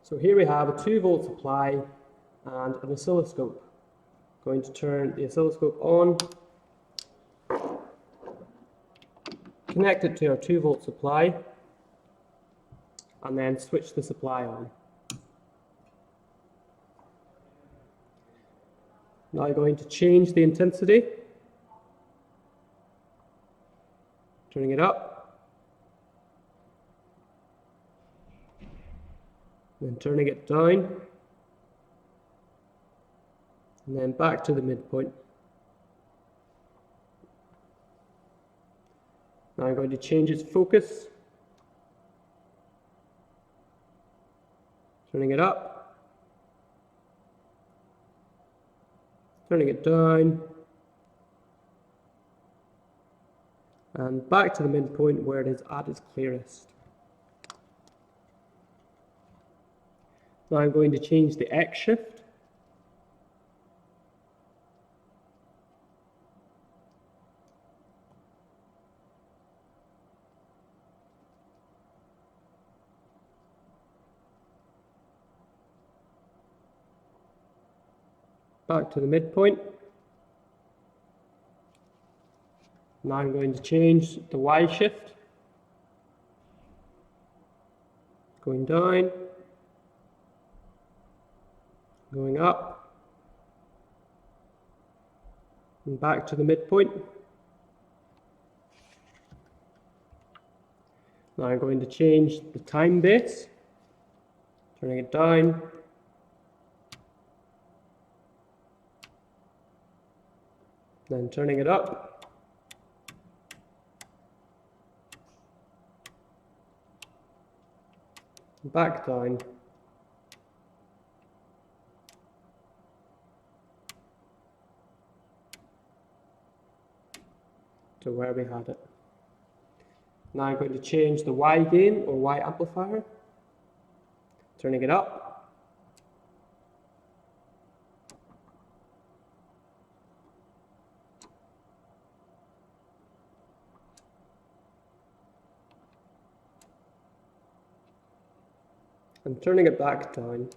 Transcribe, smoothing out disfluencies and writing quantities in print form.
So here we have a 2-volt supply and an oscilloscope. Going to turn the oscilloscope on, connect it to our 2-volt supply, and then switch the supply on. Now I'm going to change the intensity, turning it up, then turning it down, and then back to the midpoint. Now I'm going to change its focus, turning it up, turning it down, and back to the midpoint where it is at its clearest. Now I'm going to change the X shift. Back to the midpoint. Now I'm going to change the Y shift. Going down, going up, and back to the midpoint. Now I'm going to change the time base, turning it down, then turning it up, back down, to where we had it. Now I'm going to change the Y gain or Y amplifier, turning it up, and turning it back down.